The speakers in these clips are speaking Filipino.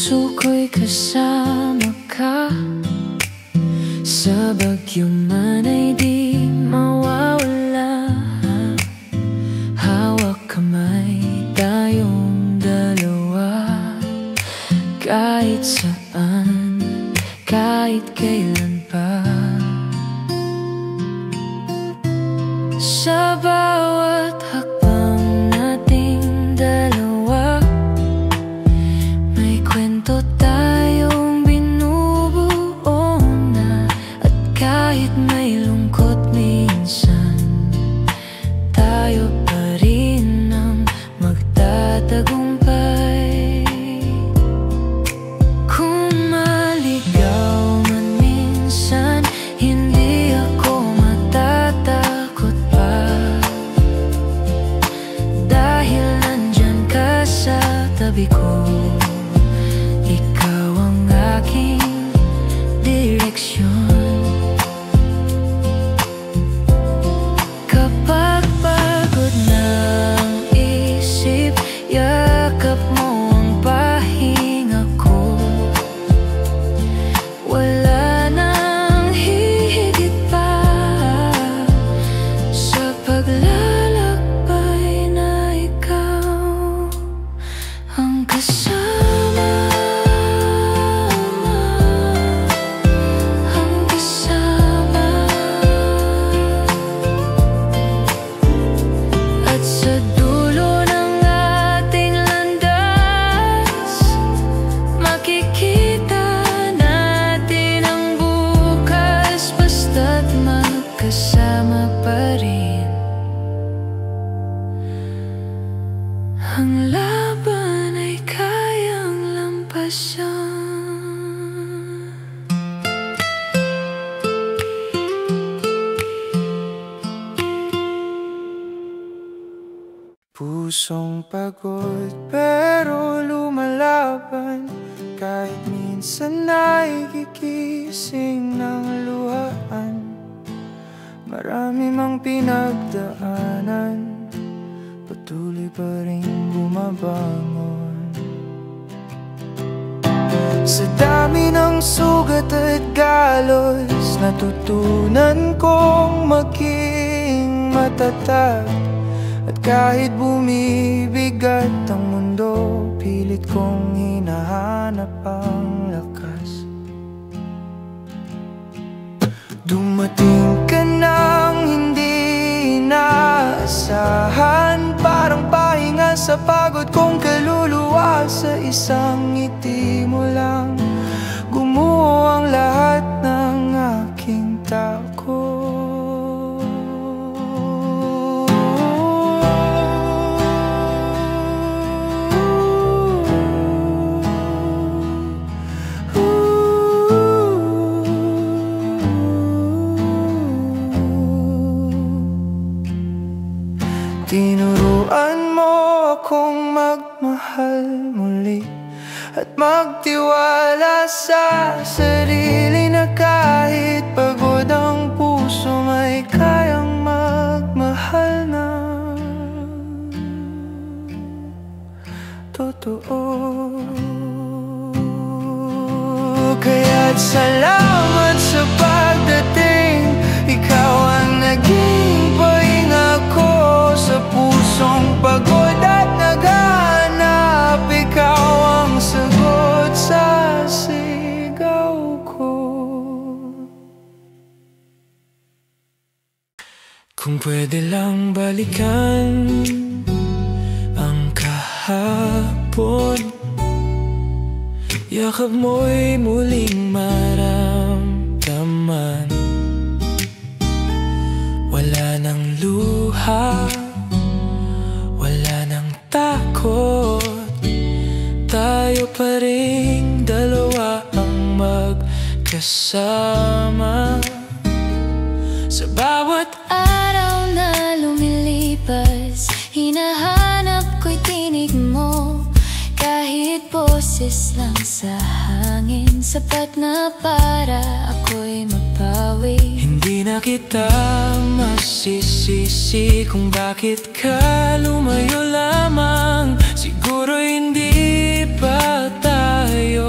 puso ko'y kasama ka. Sa bagyo man ay di mawawala. Hawak kamay tayong dalawa. Kahit saan, kahit kailan pa. Sa bawat hakbang nating dalawa, may kwento tayong binubuo na. At kahit may lungkot minsan, tayo pa rin ang magtatagumpay. Kung maligaw man minsan, hindi ako matatakot pa. Dahil nandyan ka sa tabi ko, ikaw ang aking direksyon. Kapag pagod na ang isip, yakap mo ang pahinga ko. Wala nang hihigit pa sa paglalakbay na ikaw ang kasama. Ang kasama. At sa dulo ng ating landas, makikita natin ang bukas. Basta't magkasama pa rin. Ang laban ay kayang lampasan. Pusong pagod pero lumalaban. Kahit minsan ay gigising ng luhaan. Marami mang pinagdaanan, patuloy pa rin bumabangon. Sa dami ng sugat at galos, natutunan kong maging matatag. At kahit bumibigat ang mundo, pilit kong hinahanap ang lakas. Dumating ka nang hindi inaasahan, parang pahinga sa pagod kong kaluluwa. Sa isang ngiti mo lang, gumuho ang lahat ng aking takot. Tinuruan mo akong magmahal muli at magtiwala sa sarili na kahit pagod ang puso may kayang magmahal na totoo. Kaya't salamat sa pagdating, ikaw ang naging pahinga ko. Sa pusong pagod at naghahanap, ikaw ang sagot sa sigaw ko. Kung pwede lang balikan ang kahapon, yakap mo'y muling maramdaman. Wala nang luha, wala nang takot. Tayo pa ring dalawa ang magkasama. Sa bawat araw na lumilipas, hinahanap ko'y tinig mo. Kahit boses lang sa hangin, sapat na para ako'y mapawi. Hindi na kita masisisi kung bakit ka lumayo lamang. Siguro hindi pa tayo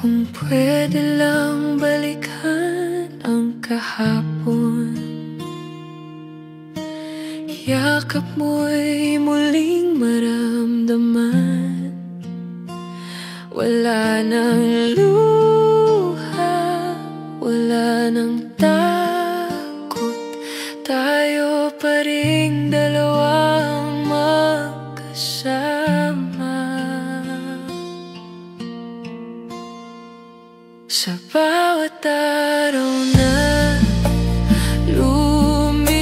Kung pwede lang balikan ang kahapon, yakap mo'y muling maramdaman. Wala nang luha, wala nang takot, tayo pa ring dalawang magkasama. Sa bawat araw na lumilipas,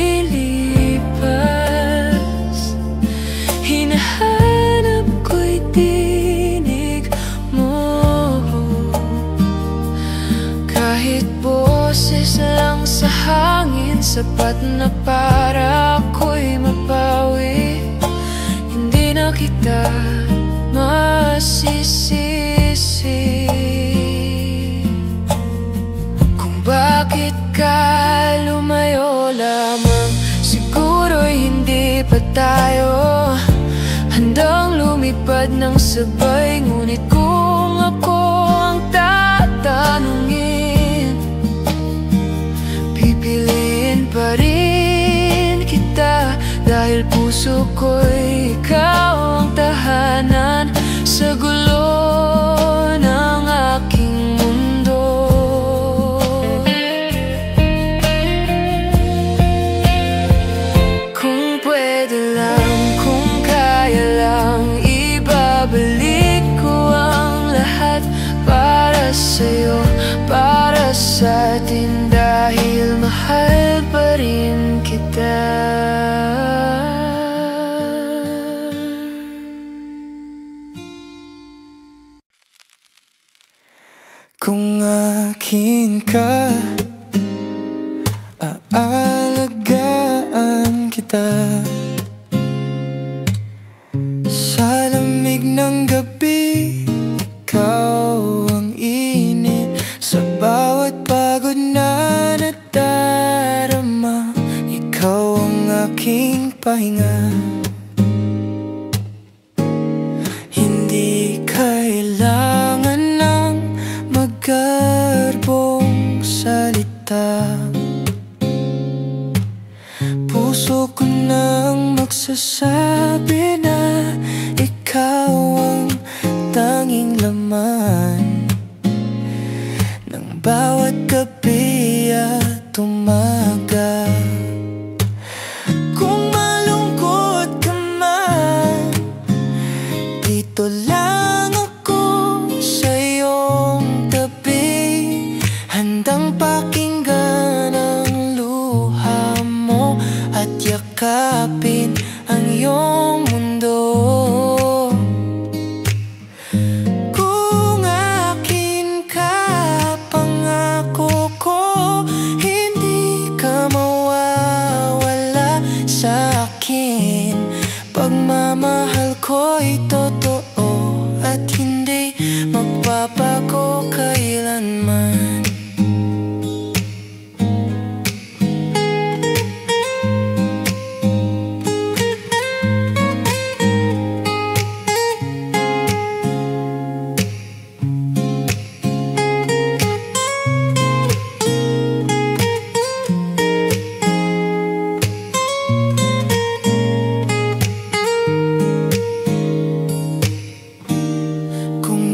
hinahanap ko'y tinig mo. Kahit boses lang sa hangin, sapat na para ako'y mapawi. Hindi na kita masisisi bakit ka lumayo lamang. Siguro'y hindi pa tayo handang lumipad ng sabay. Ngunit kung ako ang tatanungin, pipiliin pa rin kita. Dahil puso ko'y ikaw ang tahanan sa gulo ng aking mundo. Ibabalik ko ang lahat para sa'yo, para sa atin, dahil mahal pa rin kita. Kung akin ka, aalagaan kita. Sa lamig ng gabi, ikaw ang init. Sa bawat pagod na nadarama, ikaw ang aking pahinga. Hindi kailangan ng magarbong salita. Puso ko nang magsasabi na ikaw ang tanging laman ng bawat gabi at umaga. Kung malungkot ka man, dito lang ako sa iyong tabi, handang pakinggan ang luha mo at yakapin ang iyong mundo. Kung akin ka, pangako ko, hindi ka mawawala sa akin. Pagmamahal ko'y totoo at hindi magbabago kailanman.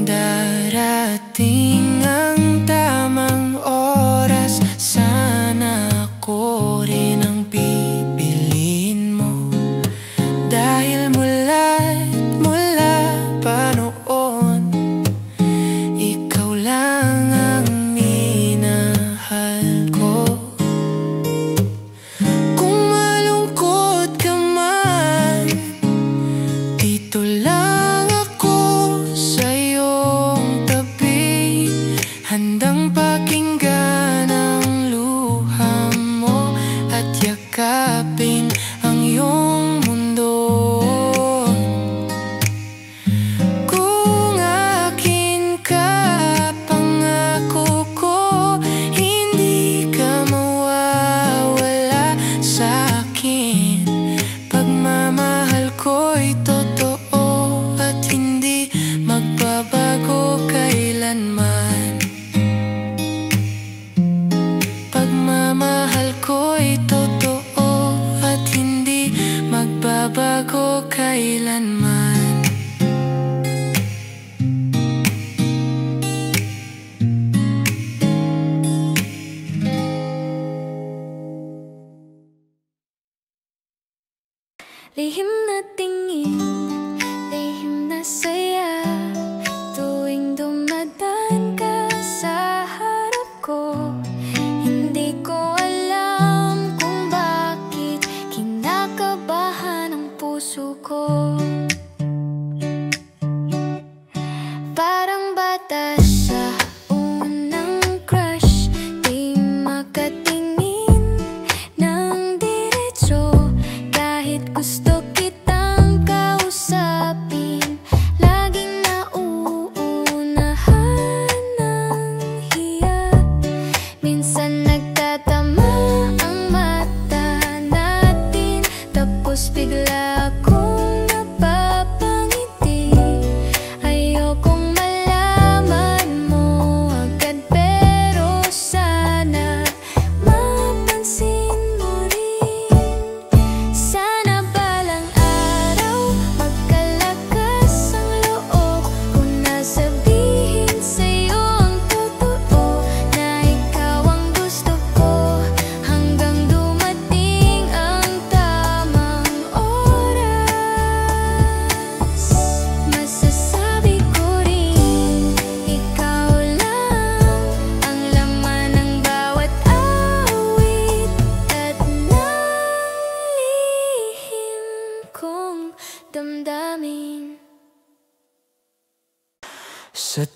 Darating ang tamang oras, sana ako rin ang pipiliin mo. Dahil mula pa noon, ikaw lang ang minahal ko. Kung malungkot ka man, dito lang ako sa'yo.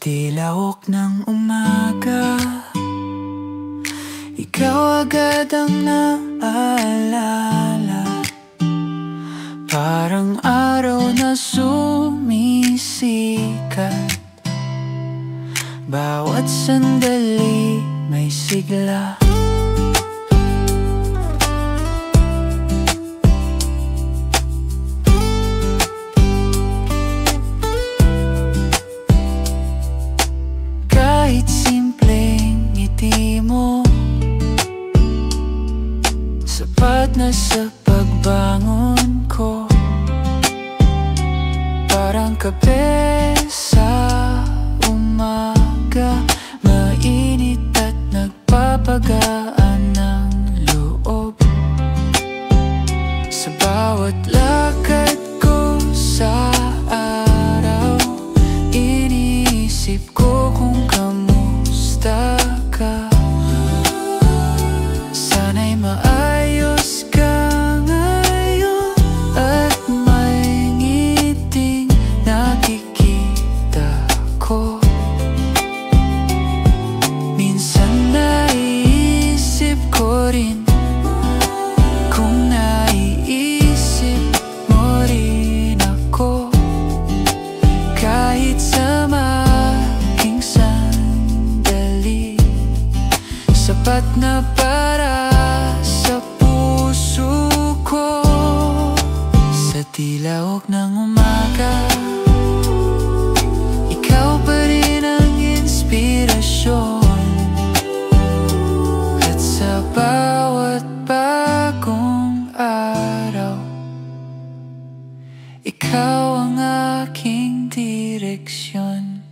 tilaok ng umaga, ikaw agad ang naalala. Parang araw na sumisikat, bawat sandali may sigla. Kahit simpleng ngiti mo, sapat na sa pagbangon ko. Parang kape sa umaga, mainit at nagpapagaan ng loob. Sa bawat lakad ko sa araw, iniisip ko kung kamusta ka. Sana'y maayos ka ngayon at may ngiting nakikita ko. Minsan naiisip ko rin kung naiisip mo rin ako. Kahit sa making sandali, sapat na para sa puso ko. Sa tilaok ng umaga, ikaw pa rin ang inspirasyon. At sa bawat bagong araw, ikaw ang aking direksyon.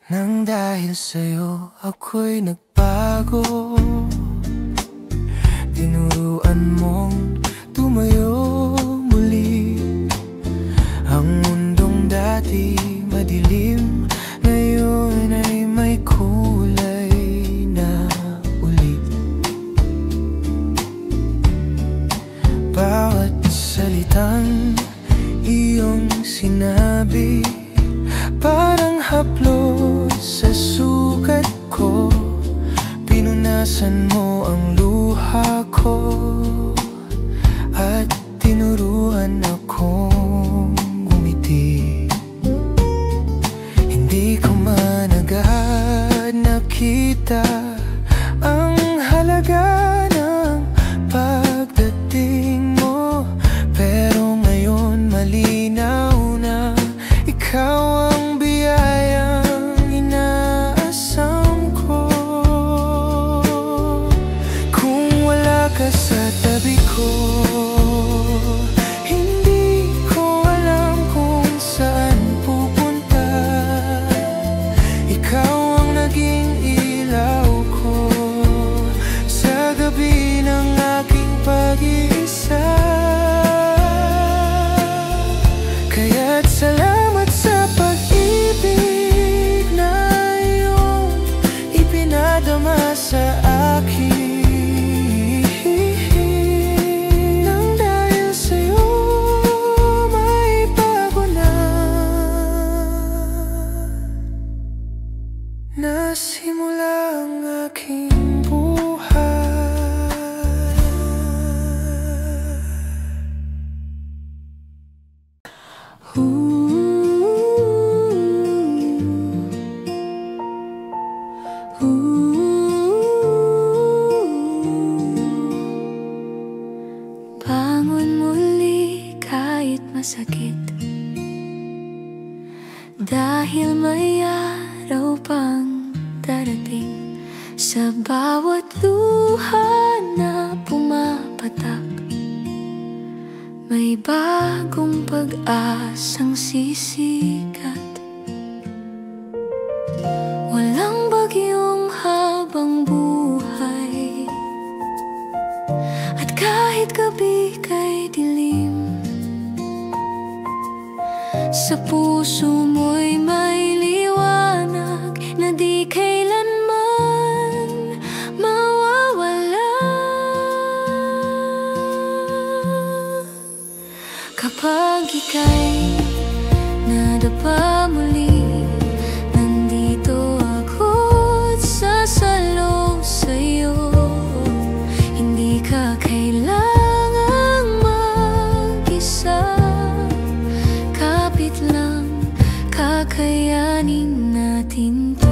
Nang dahil sa'yo ako'y nagbago, tinuruan mong tumayo muli. Ang mundong dati madilim, ngayon ay may kulay na ulit. Bawat salitang iyong sinabi, parang haplos sa sugat ko. Pinunasan mo ang luha ko at tinuruan akong umiti. Hindi ko man agad nakita ang halaga ng pagdating mo, pero ngayon malinaw na ikaw ang biyayang inaasam ko. Kung wala ka sa tabi ko, hindi ko alam kung saan pupunta. Ikaw ang naging ilaw ko sa gabi ng aking pag-iisa. Kaya't salamat sa pag-ibig na iyong ipinadama sa akin. Nang dahil sa'yo may bago na nasimula ang aking buhay. Bangon muli kahit masakit, dahil may araw pang darating. Sa bawat luha na pumapatak, may bagong pag-asang sisikat. Walang bagyong habang buhay, at kahit gabi kay dilim, sa puso mo'y may liwanag. natin to.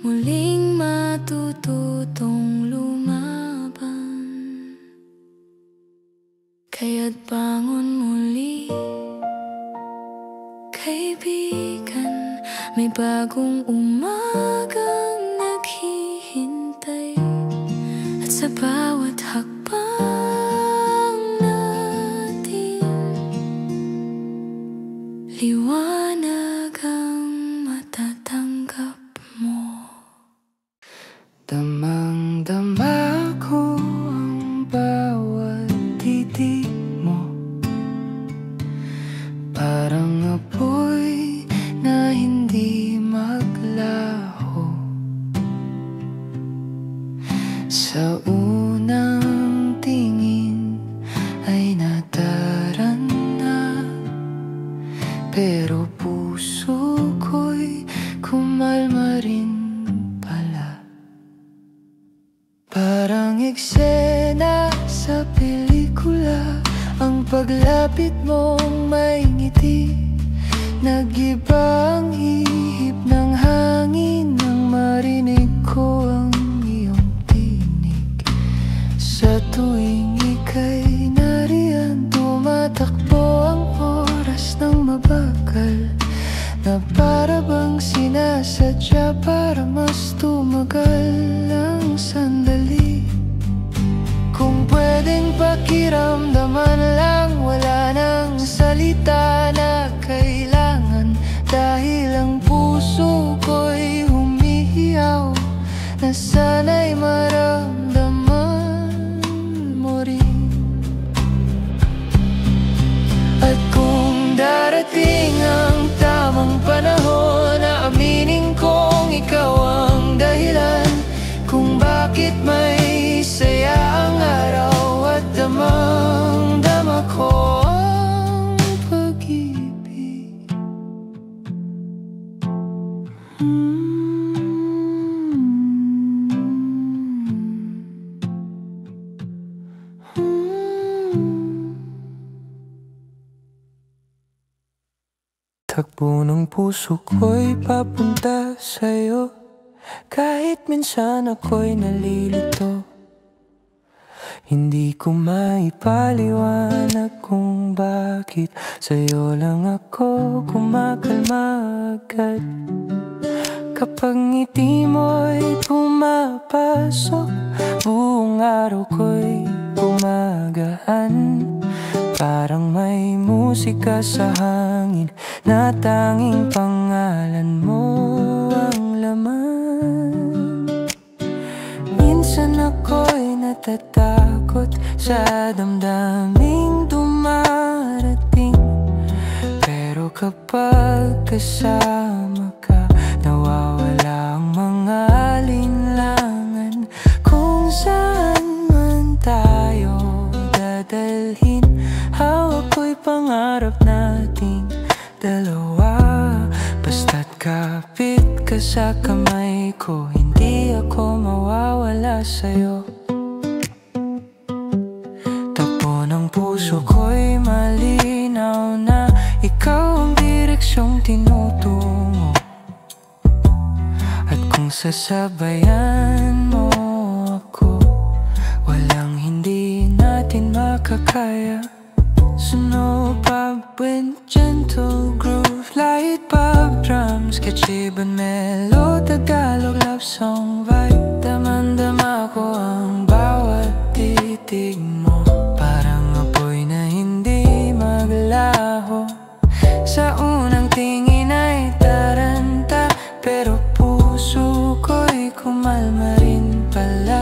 Muling matututong lumaban, kaya't bangon muli, kaibigan. May bagong umagang naghihintay, at sa bawat hakbang natin, liwanag ang matatanggap mo. Damang-dama ko ang bawat titig mo, parang apoy na hindi maglaho. Sa unang tingin ay nadarana, pero puso ko'y kumalma rin. Parang eksena sa pelikula, ang paglapit mong may ngiti. Nag-iba ang ihip ng hangin nang marinig ko ang iyong tinig. Sa tuwing ika'y nariyan, tumatakbo ang oras ng mabagal, na para bang sinasadya para mas tumagal ang sandali. Kung pwedeng pakiramdaman lang, wala nang salita na kailangan, dahil ang puso ko'y humihiyaw na sana'y maramdaman mo rin. At kung darating ang tamang panahon na aminin kong ikaw ang dahilan kung bakit may saya ang araw, at damang-dama ko ang pag-ibig. Takbo ng puso ko'y papunta sa'yo, kahit minsan ako'y nalilito. Hindi ko maipaliwanag kung bakit sa'yo lang ako kumakalma agad. Kapag ngiti mo'y pumapasok, buong araw ko'y gumagaan. Parang may musika sa hangin na tanging pangalan mo ang laman. Minsan ako'y natatakot sa damdaming dumarating, pero kapag kasama ka, nawawala ang mga alinlangan. Kung saan man tayo dadalhin, hawak ko'y pangarap nating dalawa. Basta't kapit ka sa kamay ko, hindi ako mawawala sa'yo. Takbo ng puso ko'y malinaw na ikaw ang direksyong tinutungo, at kung sasabayan mo ako, walang hindi natin makakaya. Snow pop with gentle groove, light pop drums, catchy but mellow Tagalog love song vibe. Damang-dama ko ang bawat titig mo, parang apoy na hindi maglaho. Sa unang tingin ay taranta, pero puso ko'y kumalma rin pala.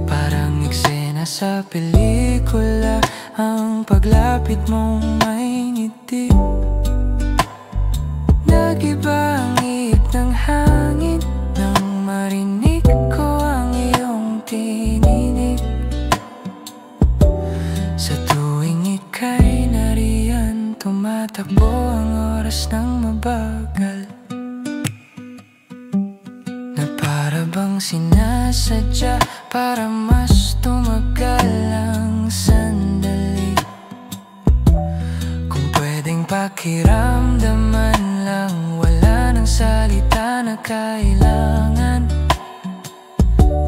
Parang eksena sa pelikula, ang paglapit mong may ngiti. Nag-iba ang sinasadya para mas tumagal ang sandali. Kung pwedeng pakiramdaman lang, wala nang salita na kailangan.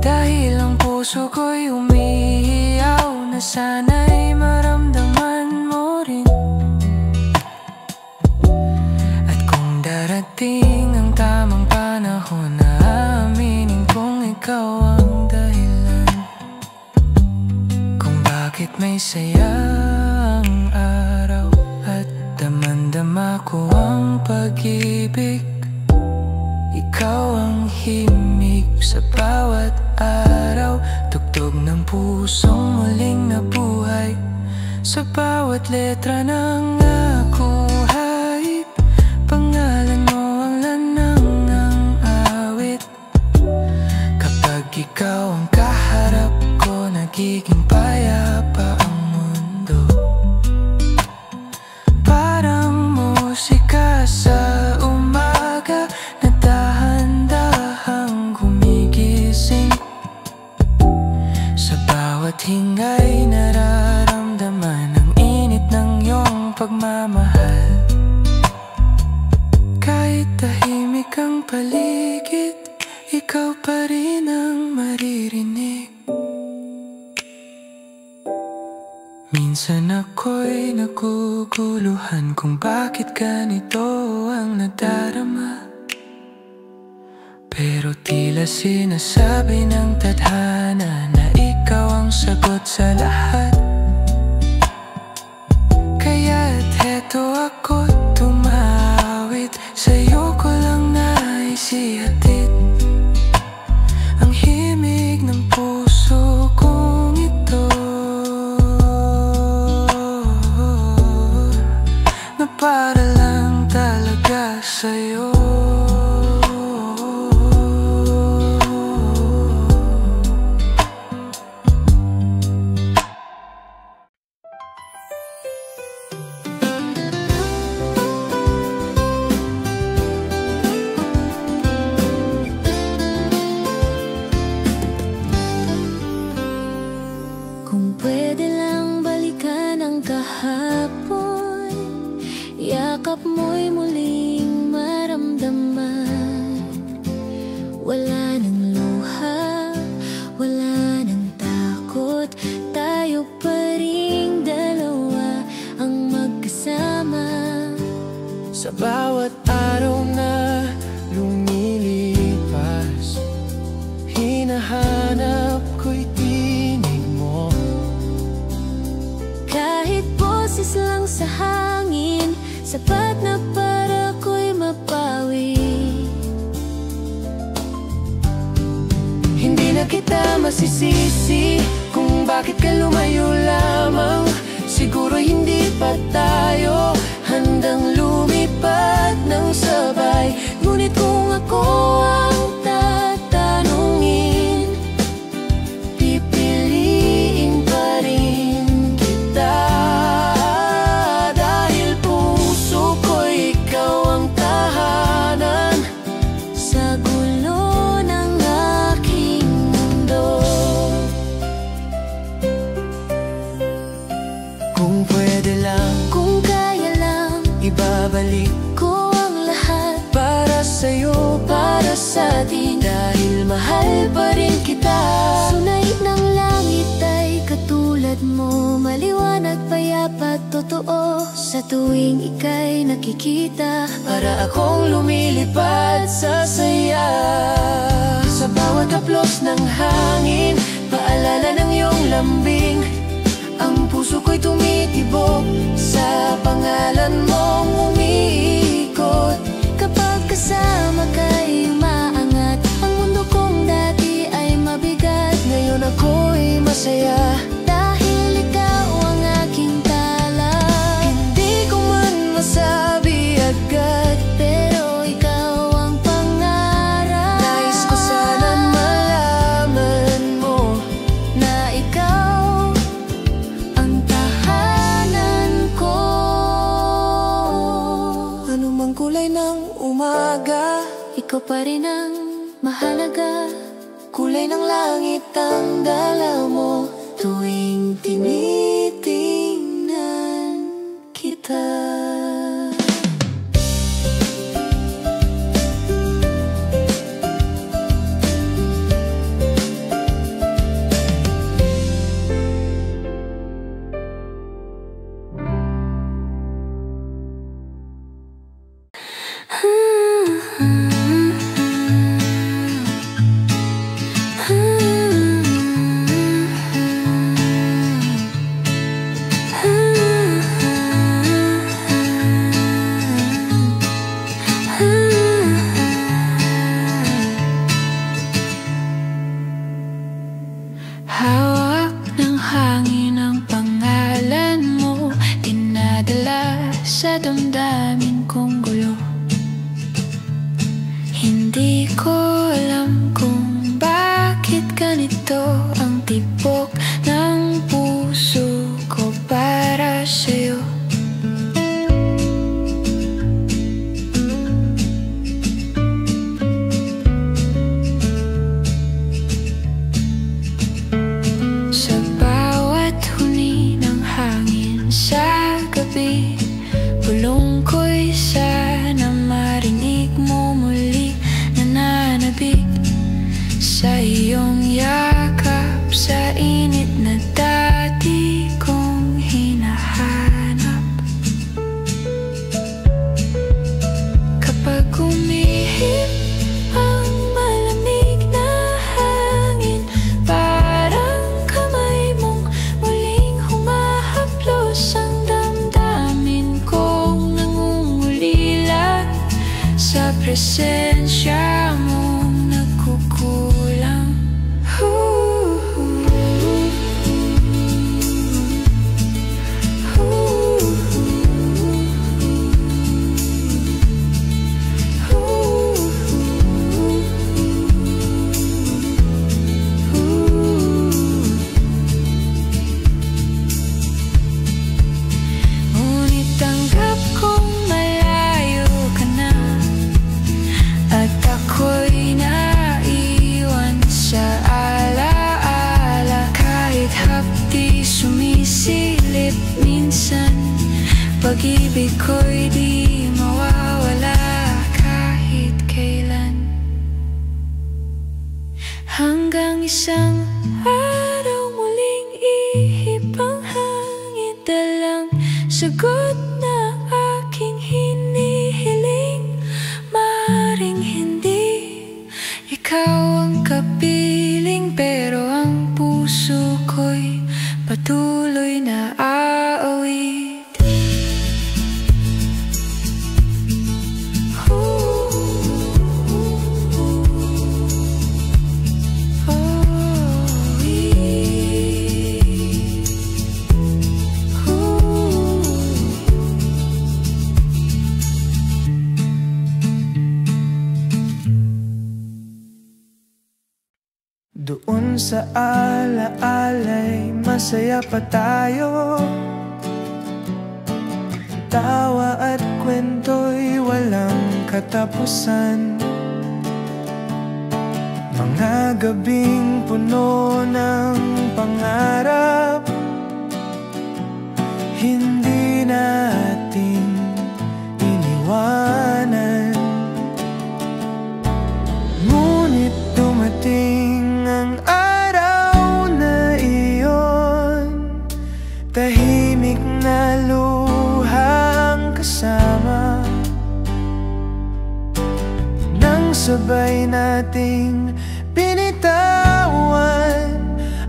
Dahil ang puso ko'y umihiyaw na sana'y maramdaman mo rin. At kung darating ang tamang panahon na aminin kung ikaw ang dahilan kung bakit may saya ang araw at damang-dama ko ang pag-ibig. Ikaw ang himig sa bawat araw, tugtog ng pusong muling nabuhay sa bawat letra ng akong hayop. Pangalan mo ang lanang ng awit. Kapag ikaw ang kaharap ko, nagiging payapa ang mundo. Parang musika sa umaga na dahan-dahang gumigising. Sa bawat hingay nararamdaman ang init ng iyong pagmamahal. Kahit tahimik ang paligid, ikaw pa rin ang maririnig. Minsan ako'y naguguluhan kung bakit ganito ang nadarama, pero tila sinasabi ng tadhana na ikaw ang sagot sa lahat. Kaya't heto ako tumawid, sa'yo ko lang naisihatid ang himig ng puso kong ito, na para lang talaga sa'yo. Kung pwede lang balikan ang kahapon, yakap mo'y muling maramdaman. Wala nang luha, wala nang takot, tayo pa ring dalawa ang magkasama. Sa bawat araw na lumilipas, hinahanap ko'y tinig mo. Kahit boses lang sa hangin, sapat na para ko'y mapawi. Hindi na kita masisisi kung bakit ka lumayo lamang. Siguro hindi pa tayo handang lumipat ng sabay. Ngunit kung ako ang tatanungin, pipiliin pa rin kita. Dahil puso ko'y ikaw ang tahanan Sa gulo ng aking mundo, kung pwede lang, kung kaya lang, ibabalik ko ang lahat para sa'yo, para sa atin. dahil mahal pa rin kita. Sunay ng langit ay katulad mo, maliwanag, payapa, totoo. Sa tuwing ika'y nakikita, Para akong lumilipad sa saya. Sa bawat haplos ng hangin, paalala ng iyong lambing. Ang puso ko'y tumitibok sa pangalan mong umiikot. kapag kasama ka'y umaangat. Ang mundo kong dati ay mabigat, Ngayon ako'y masaya dahil ikaw ang aking tala. Hindi ko man masabi agad, Pero ikaw ang pangarap. nais ko sanang malaman mo na ikaw ang tahanan ko. anumang kulay ng umaga. Ikaw pa rin ang mahalaga. Kulay ng langit ang dala mo tuwing tinitingnan kita. Hawak ng hangin ang pangalan mo, dinadala sa damdamin kong gulo. Hindi ko alam kung bakit ganito ang tibok ng puso ko para sa'yo. Sa bawat huni ng hangin sa gabi, bulong ko'y sana marinig mo muli. Nananabik sa iyong yakap, sa init na dati kong hinahanap. Kapag umihip ang malamig na hangin, parang kamay mong muling humahaplos ang damdamin kong nangungulila. Sa presensya mong nagkukulang. Ngunit tanggap kong malayo ka na, at ako'y naiwan sa alaala. Kahit hapdi sumisilip minsan, pag-ibig ko'y di mawawala kahit kailan. Hanggang isang araw muling ihip ang hangin, dalang sagot na aking hinihiling. Maring hindi ikaw ang kapiling, pero ang puso ko'y patuloy na aawit. Doon sa ala-alay, masaya pa tayo. Tawa at kwento'y walang katapusan. Mga gabing puno ng pangarap, hindi natin iniwanan. Ngunit dumating ang araw na iyon, tahimik na luhang kasama, nang sabay nating binitawan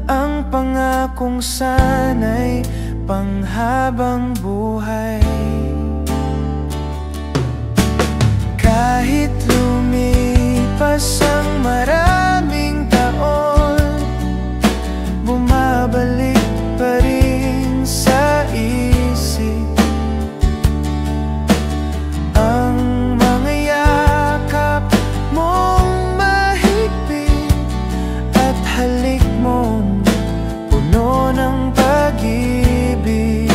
ang pangakong sana'y panghabang buhay. Kahit lumipas ang maraming taon, bumabalik pa rin sa isip ang mga yakap mong mahigpit at halik mong puno ng pag-ibig.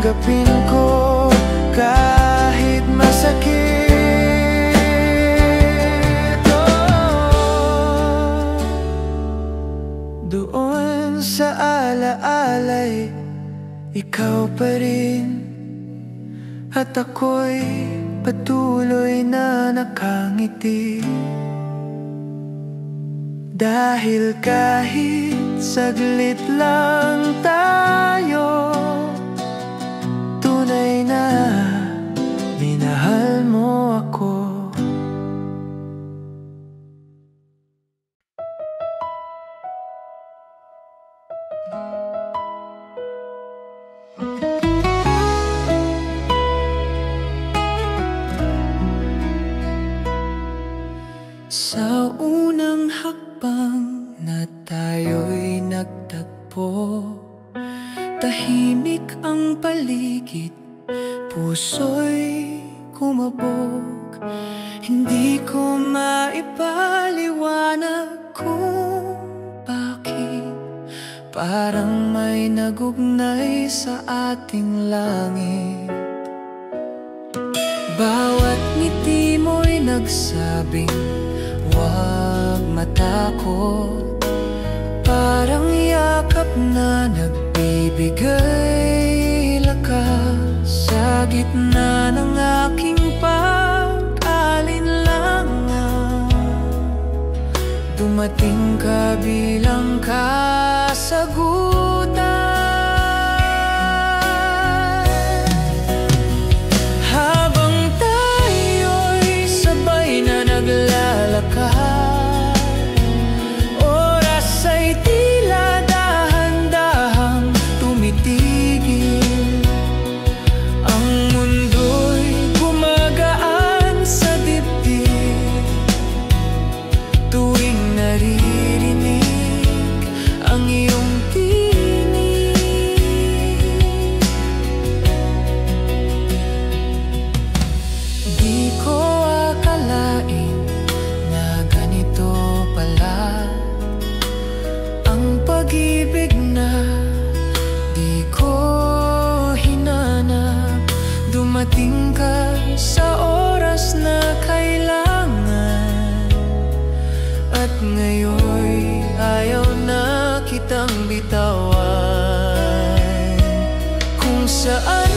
Tatanggapin ko kahit masakit. Doon sa alaalay, ikaw pa rin, at ako'y patuloy na nakangiti. Dahil kahit saglit lang tayo, tunay na minahal mo ako. Sa unang hakbang na tayo'y nagtagpo, tahimik ang paligid, puso'y kumabog. Hindi ko maipaliwanag kung bakit parang may nagugnay sa ating langit. Bawat ngiti mo'y nagsabing huwag matakot, parang yakap na nagbibigay lakas sa gitna ng aking pag-alinlangan. Dumating ka bilang kasagutan. Habang tayo'y sabay na naglalakad, oras ay tila dahan-dahang tumitigil. Ang mundo'y gumagaan sa dibdib tuwing naririnig ang iyong tinig. Di ko akalain na ganito pala ang pag-ibig na di ko hinanap. Dumating ka sa oras na kailangan, at ngayon'y ayaw na kitang bitawan. Kung saan